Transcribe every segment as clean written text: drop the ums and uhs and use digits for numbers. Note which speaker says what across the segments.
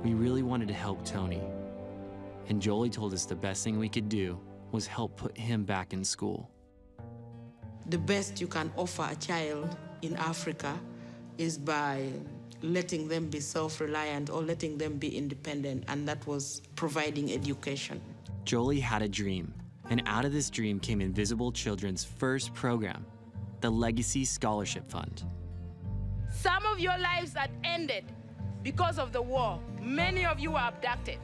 Speaker 1: We really wanted to help Tony, and Jolie told us the best thing we could do was help put him back in school.
Speaker 2: The best you can offer a child in Africa is by letting them be self-reliant or letting them be independent, and that was providing education.
Speaker 1: Jolie had a dream, and out of this dream came Invisible Children's first program, the Legacy Scholarship Fund.
Speaker 3: Some of your lives had ended because of the war. Many of you were abducted,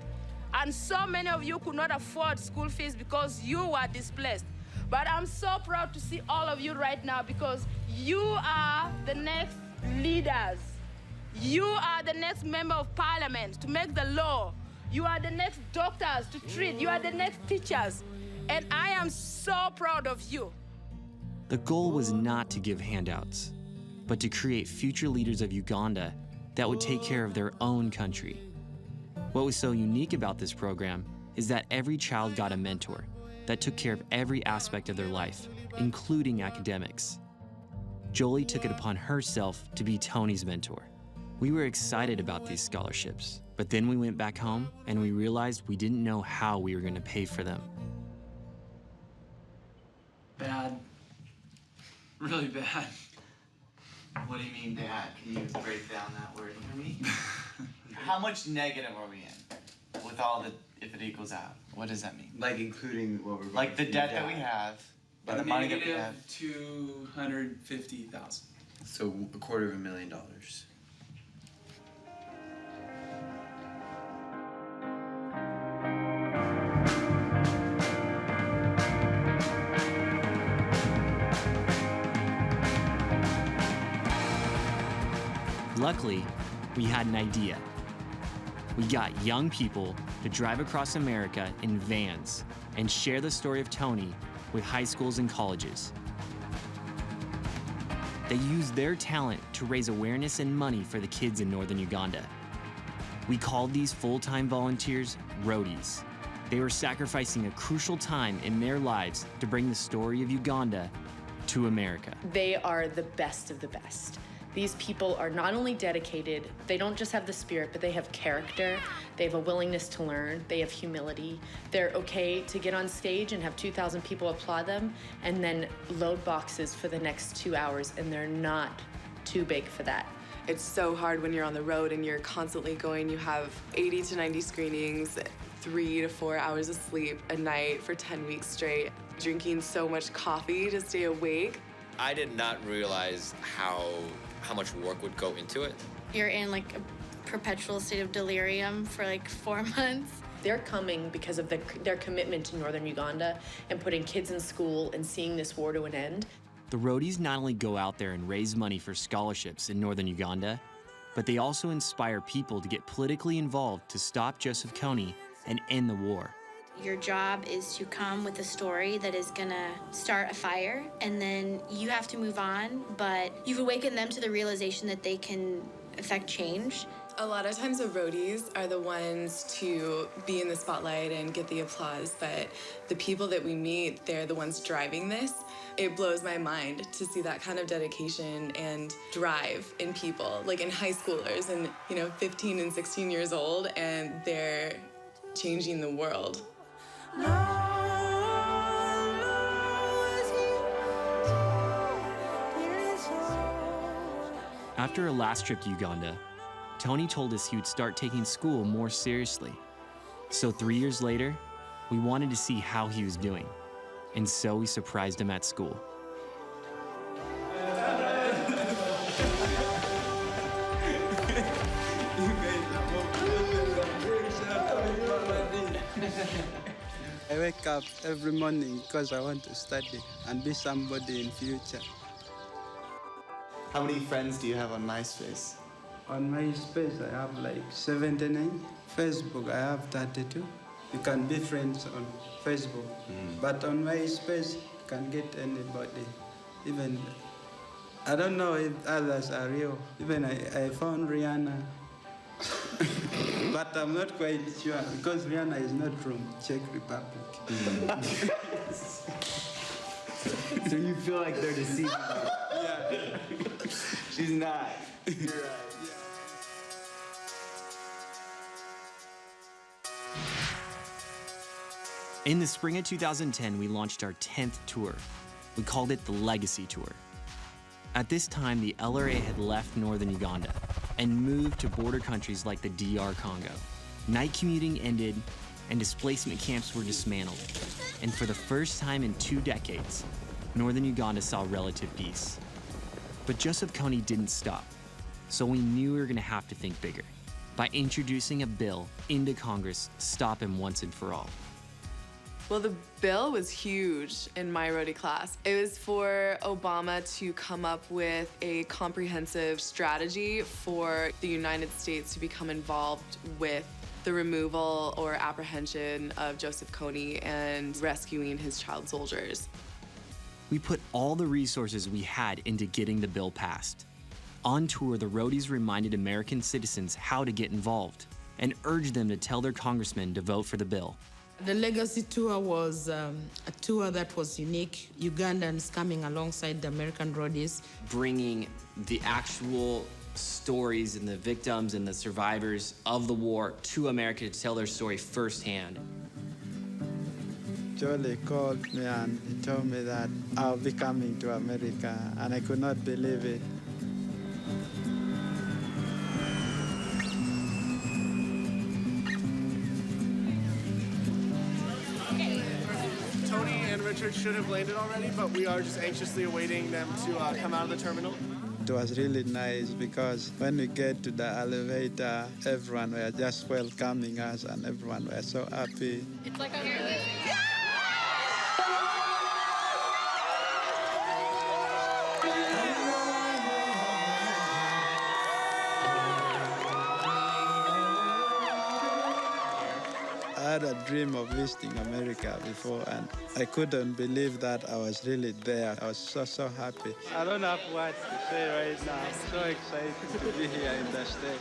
Speaker 3: and so many of you could not afford school fees because you were displaced. But I'm so proud to see all of you right now because you are the next leaders. You are the next member of parliament to make the law. You are the next doctors to treat. You are the next teachers. And I am so proud of you.
Speaker 1: The goal was not to give handouts, but to create future leaders of Uganda that would take care of their own country. What was so unique about this program is that every child got a mentor that took care of every aspect of their life, including academics. Jolie took it upon herself to be Tony's mentor. We were excited about these scholarships, but then we went back home and we realized we didn't know how we were going to pay for them.
Speaker 4: Bad. Really bad.
Speaker 5: What do you mean bad? Can you break down that word for me? How much negative are we in with all the, if it equals out? What does that mean?
Speaker 6: Like including what we're
Speaker 5: Like the debt that we have, and the money that we have.
Speaker 4: $250,000.
Speaker 6: So $250,000.
Speaker 1: Luckily, we had an idea. We got young people to drive across America in vans and share the story of Tony with high schools and colleges. They used their talent to raise awareness and money for the kids in northern Uganda. We called these full-time volunteers roadies. They were sacrificing a crucial time in their lives to bring the story of Uganda to America.
Speaker 7: They are the best of the best. These people are not only dedicated, they don't just have the spirit, but they have character, they have a willingness to learn, they have humility. They're okay to get on stage and have 2,000 people applaud them and then load boxes for the next 2 hours, and they're not too big for that.
Speaker 8: It's so hard when you're on the road and you're constantly going. You have 80 to 90 screenings, 3 to 4 hours of sleep a night for 10 weeks straight, drinking so much coffee to stay awake.
Speaker 9: I did not realize how much work would go into it.
Speaker 10: You're in like a perpetual state of delirium for like 4 months.
Speaker 7: They're coming because of their commitment to northern Uganda and putting kids in school and seeing this war to an end.
Speaker 1: The roadies not only go out there and raise money for scholarships in northern Uganda, but they also inspire people to get politically involved to stop Joseph Kony and end the war.
Speaker 10: Your job is to come with a story that is gonna start a fire, and then you have to move on, but you've awakened them to the realization that they can affect change.
Speaker 8: A lot of times the roadies are the ones to be in the spotlight and get the applause, but the people that we meet, they're the ones driving this. It blows my mind to see that kind of dedication and drive in people, like in high schoolers and 15 and 16 years old, and they're changing the world.
Speaker 1: After our last trip to Uganda, Tony told us he would start taking school more seriously. So 3 years later, we wanted to see how he was doing, and so we surprised him at school.
Speaker 11: I wake up every morning because I want to study and be somebody in future.
Speaker 5: How many friends do you have on MySpace?
Speaker 11: On MySpace, I have like 79. Facebook, I have 32. You can be friends on Facebook. But on MySpace, you can get anybody. Even, I don't know if others are real. Even I found Rihanna. But I'm not quite sure because Rihanna is not from Czech Republic.
Speaker 5: So you feel like they're deceiving you?
Speaker 11: Yeah.
Speaker 5: She's not. You're right.
Speaker 1: In the spring of 2010, we launched our 10th tour. We called it the Legacy Tour. At this time, the LRA had left northern Uganda and moved to border countries like the DR Congo. Night commuting ended and displacement camps were dismantled. And for the first time in 2 decades, northern Uganda saw relative peace. But Joseph Kony didn't stop, so we knew we were gonna have to think bigger by introducing a bill into Congress to stop him once and for all.
Speaker 8: Well, the bill was huge in my roadie class. It was for Obama to come up with a comprehensive strategy for the United States to become involved with the removal or apprehension of Joseph Kony and rescuing his child soldiers.
Speaker 1: We put all the resources we had into getting the bill passed. On tour, the roadies reminded American citizens how to get involved and urged them to tell their congressmen to vote for the bill.
Speaker 2: The Legacy Tour was a tour that was unique. Ugandans coming alongside the American roadies.
Speaker 1: Bringing the actual stories and the victims and the survivors of the war to America to tell their story firsthand.
Speaker 11: Jolie called me and he told me that I'll be coming to America, and I could not believe it.
Speaker 12: Tony and Richard should have landed already, but we are just anxiously awaiting them to come out of the terminal.
Speaker 11: It was really nice because when we get to the elevator, everyone were just welcoming us and everyone were so happy.
Speaker 7: It's like a
Speaker 11: I had a dream of visiting America before, and I couldn't believe that I was really there. I was so happy. I don't have what to say right now. I'm so excited to be here in the state.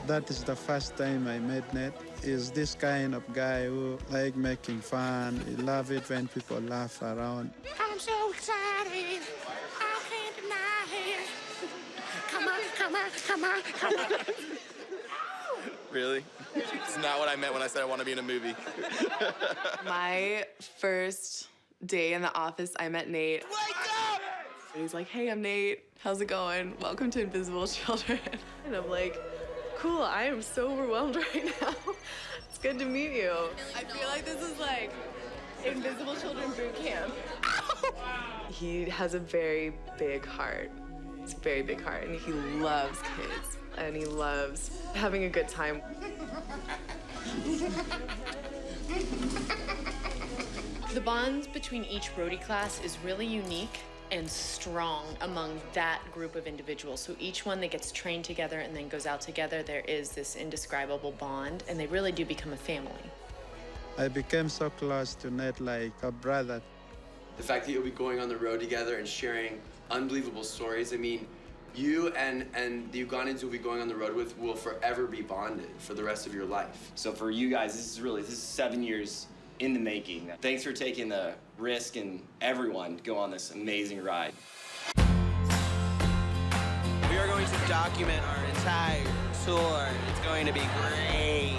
Speaker 11: That is the first time I met Ned. He's this kind of guy who like making fun. He loves it when people laugh around.
Speaker 13: I'm so excited. I can't deny it. Come on, come on, come on, come on.
Speaker 12: Really? It's not what I meant when I said I want to be in a movie.
Speaker 8: My first day in the office, I met Nate.
Speaker 13: Wake up!
Speaker 8: And he's like, hey, I'm Nate. How's it going? Welcome to Invisible Children. And I'm like, cool, I am so overwhelmed right now. It's good to meet you. I feel like this is like Invisible Children boot camp. He has a very big heart. It's a very big heart, and he loves kids, and he loves having a good time.
Speaker 7: The bonds between each roadie class is really unique and strong among that group of individuals. So each one that gets trained together and then goes out together, there is this indescribable bond, and they really do become a family.
Speaker 11: I became so close to Ned like a brother.
Speaker 6: The fact that you'll be going on the road together and sharing unbelievable stories. I mean, you and the Ugandans you'll be going on the road with will forever be bonded for the rest of your life.
Speaker 14: So for you guys, this is 7 years in the making. Thanks for taking the risk and everyone go on this amazing ride.
Speaker 12: We are going to document our entire tour. It's going to be great.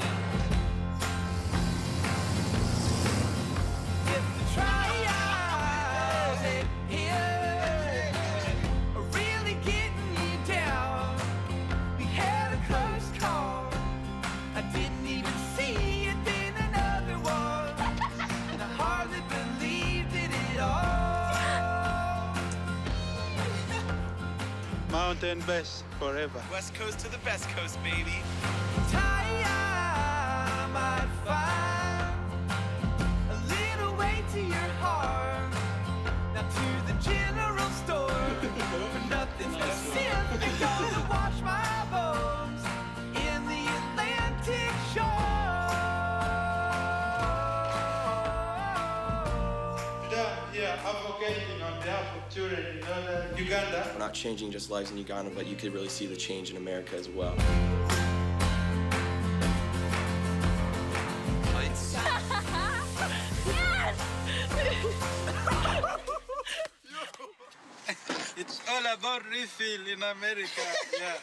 Speaker 11: Mountain best forever.
Speaker 12: West Coast to the best coast, baby.
Speaker 13: I might find a little way to your heart. Now to the general store. For nothing specific, gonna wash my bones in the Atlantic shore.
Speaker 11: Today, here, advocating on behalf of children in northern Uganda.
Speaker 6: We're not changing just lives in Uganda, but you could really see the change in America as well.
Speaker 11: It's all about refill in America, yeah.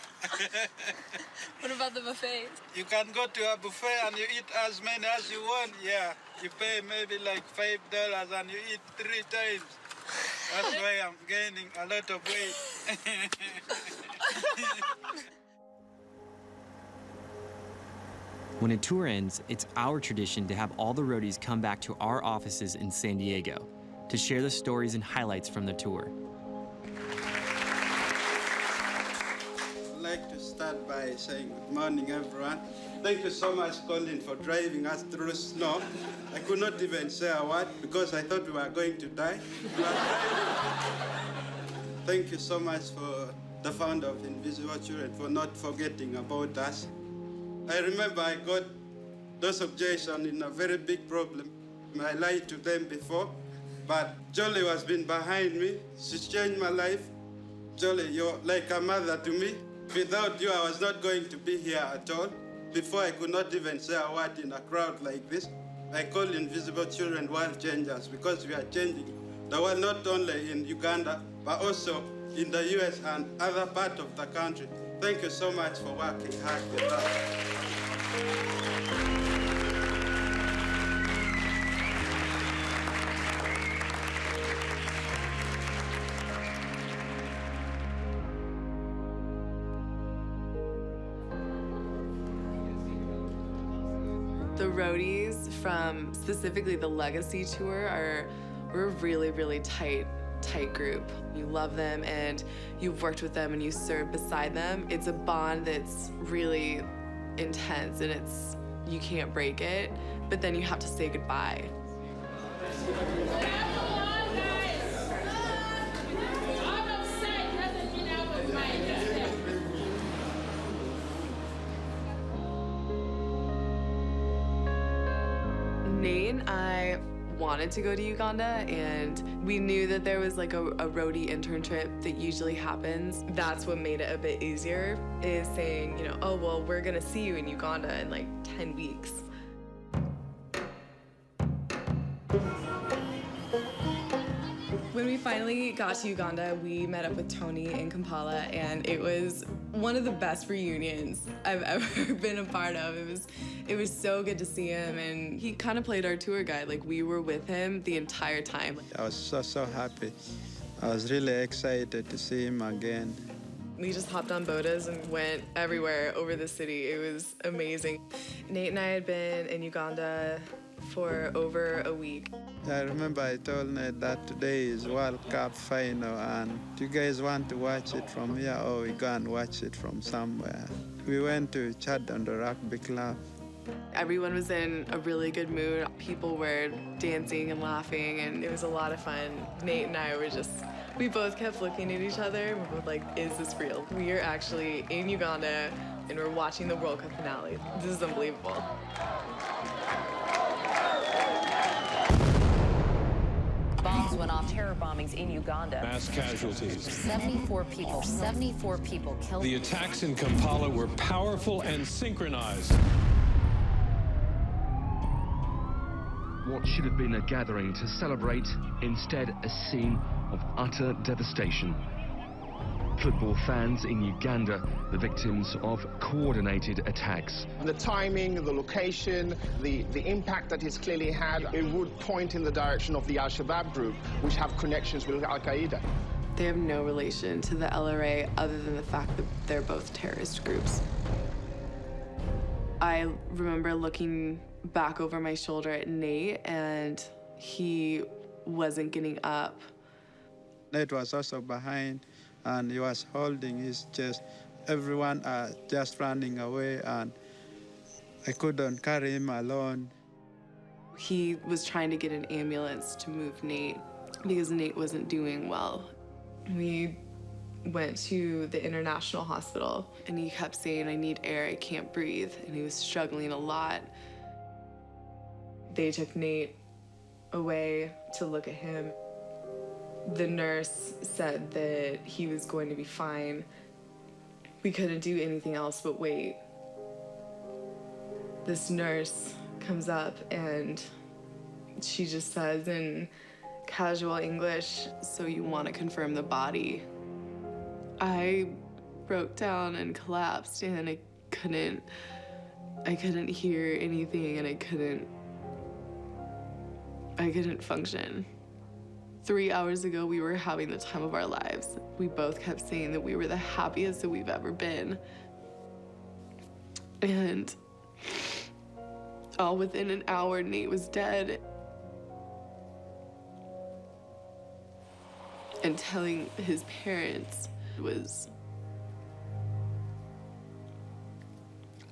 Speaker 8: What about the buffet?
Speaker 11: You can go to a buffet and you eat as many as you want, yeah. You pay maybe like $5 and you eat 3 times. That's why I'm gaining a lot of weight.
Speaker 1: When a tour ends, it's our tradition to have all the roadies come back to our offices in San Diego to share the stories and highlights from the tour.
Speaker 11: I'd like to start by saying good morning, everyone. Thank you so much, Colin, for driving us through snow. I could not even say a word because I thought we were going to die. Thank you so much for the founder of Invisible Children for not forgetting about us. I remember I got those objections in a very big problem. I lied to them before, but Jolie has been behind me. She's changed my life. Jolie, you're like a mother to me. Without you, I was not going to be here at all. Before, I could not even say a word in a crowd like this. I call Invisible Children World Changers because we are changing the world not only in Uganda, but also in the US and other parts of the country. Thank you so much for working hard with us.
Speaker 8: The roadies from specifically the Legacy Tour we're a really, really tight group. You love them and you've worked with them and you serve beside them. It's a bond that's really intense and you can't break it, but then you have to say goodbye. Nate and I wanted to go to Uganda, and we knew that there was like a roadie internship that usually happens. That's what made it a bit easier, is saying, you know, oh, well, we're gonna see you in Uganda in like 10 weeks. When we finally got to Uganda, we met up with Tony in Kampala, and it was one of the best reunions I've ever been a part of. It was so good to see him, and he kind of played our tour guide. Like, we were with him the entire time.
Speaker 11: I was so happy. I was really excited to see him again.
Speaker 8: We just hopped on bodas and went everywhere over the city. It was amazing. Nate and I had been in Uganda for over a week.
Speaker 11: I remember I told Nate that today is World Cup final, and do you guys want to watch it from here or we go and watch it from somewhere? We went to Chad on the rugby club.
Speaker 8: Everyone was in a really good mood. People were dancing and laughing, and it was a lot of fun. Nate and I we both kept looking at each other, and we were like, is this real? We are actually in Uganda, and we're watching the World Cup finale. This is unbelievable.
Speaker 15: Bombs went off, terror bombings in Uganda.
Speaker 16: Mass casualties.
Speaker 15: 74 people killed.
Speaker 16: The attacks in Kampala were powerful and synchronized.
Speaker 17: What should have been a gathering to celebrate, instead a scene of utter devastation. Football fans in Uganda, the victims of coordinated attacks.
Speaker 18: The timing, the location, the impact that it's clearly had, it would point in the direction of the Al-Shabaab group, which have connections with Al-Qaeda.
Speaker 8: They have no relation to the LRA other than the fact that they're both terrorist groups. I remember looking back over my shoulder at Nate, and he wasn't getting up.
Speaker 11: Nate was also behind, and he was holding his chest. Everyone just running away, and I couldn't carry him alone.
Speaker 8: He was trying to get an ambulance to move Nate because Nate wasn't doing well. We went to the International Hospital, and he kept saying, I need air, I can't breathe, and he was struggling a lot. They took Nate away to look at him. The nurse said that he was going to be fine. We couldn't do anything else but wait. This nurse comes up and she just says in casual English, so you want to confirm the body? I broke down and collapsed, and I couldn't hear anything, and I couldn't function. 3 hours ago, we were having the time of our lives. We both kept saying that we were the happiest that we've ever been. And all within an hour, Nate was dead. And telling his parents was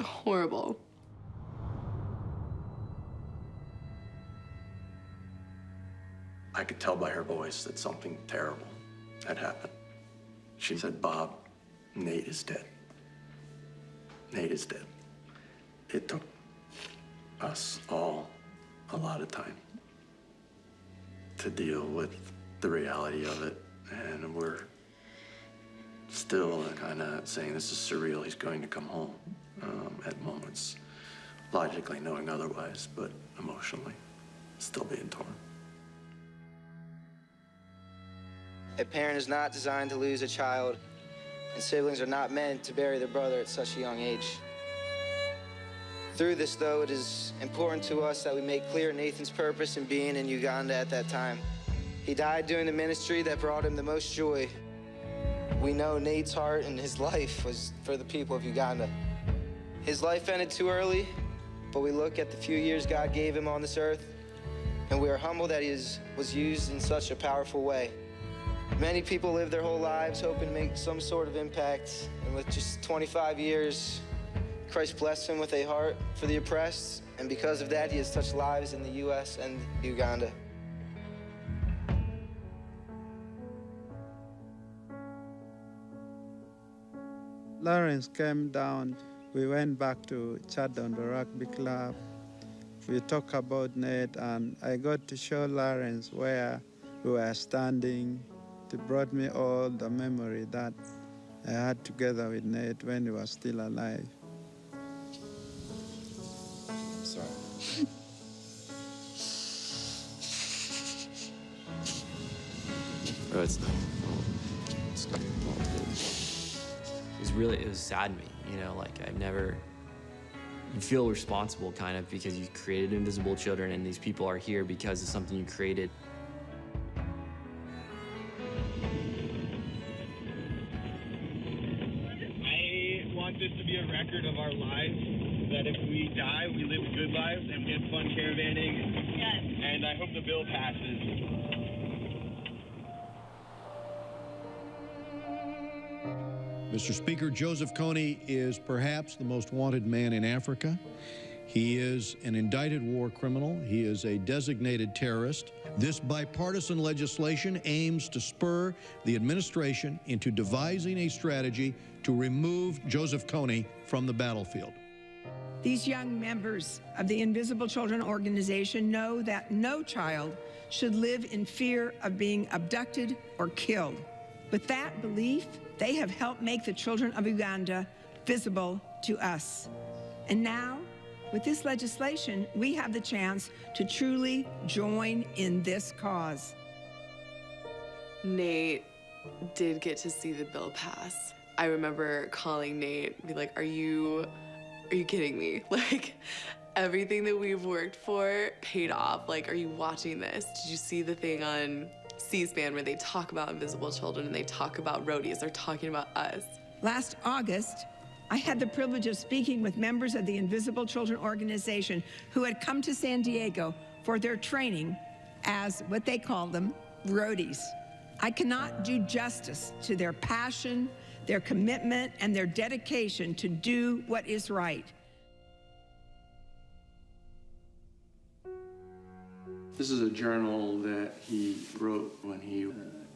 Speaker 8: horrible.
Speaker 19: I could tell by her voice that something terrible had happened. She said, "Bob, Nate is dead. Nate is dead." It took us all a lot of time to deal with the reality of it, and we're still kind of saying this is surreal. He's going to come home at moments, logically knowing otherwise, but emotionally still being torn.
Speaker 12: A parent is not designed to lose a child, and siblings are not meant to bury their brother at such a young age. Through this, though, it is important to us that we make clear Nathan's purpose in being in Uganda at that time. He died doing the ministry that brought him the most joy. We know Nate's heart and his life was for the people of Uganda. His life ended too early, but we look at the few years God gave him on this earth, and we are humbled that he was used in such a powerful way. Many people live their whole lives hoping to make some sort of impact, and with just 25 years, Christ blessed him with a heart for the oppressed, and because of that, he has touched lives in the U.S. and Uganda.
Speaker 11: Lawrence came down. We went back to chat on the rugby club. We talked about Nate, and I got to show Lawrence where we were standing. It brought me all the memory that I had together with Nate when he was still alive.
Speaker 14: I'm sorry.
Speaker 1: Oh, it's not. It was sad to me, you know, like you feel responsible kind of because you created Invisible Children and these people are here because of something you created.
Speaker 20: I want this to be a record of our lives, that if we die, we live good lives and we have fun caravanning. Yes. And I hope the bill passes.
Speaker 21: Mr. Speaker, Joseph Kony is perhaps the most wanted man in Africa. He is an indicted war criminal. He is a designated terrorist. This bipartisan legislation aims to spur the administration into devising a strategy to remove Joseph Kony from the battlefield.
Speaker 22: These young members of the Invisible Children organization know that no child should live in fear of being abducted or killed. With that belief, they have helped make the children of Uganda visible to us. And now, with this legislation, we have the chance to truly join in this cause.
Speaker 8: Nate did get to see the bill pass. I remember calling Nate and be like, are you kidding me? Like, everything that we've worked for paid off. Like, are you watching this? Did you see the thing on C-SPAN where they talk about Invisible Children and they talk about roadies? They're talking about us.
Speaker 22: Last August, I had the privilege of speaking with members of the Invisible Children organization who had come to San Diego for their training as what they call them, roadies. I cannot do justice to their passion, their commitment, and their dedication to do what is right.
Speaker 19: This is a journal that he wrote when he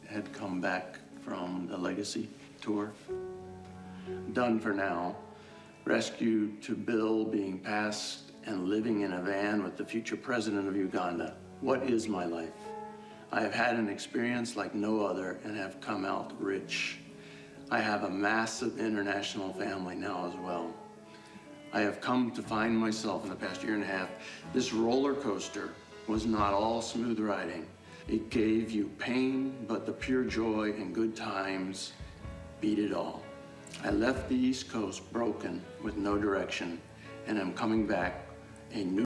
Speaker 19: had come back from the Legacy tour. Done for now. Rescued to Bill being passed and living in a van with the future president of Uganda. What is my life? I have had an experience like no other and have come out rich. I have a massive international family now as well. I have come to find myself in the past year and a half. This roller coaster was not all smooth riding. It gave you pain, but the pure joy and good times beat it all. I left the East Coast broken with no direction, and I'm coming back a new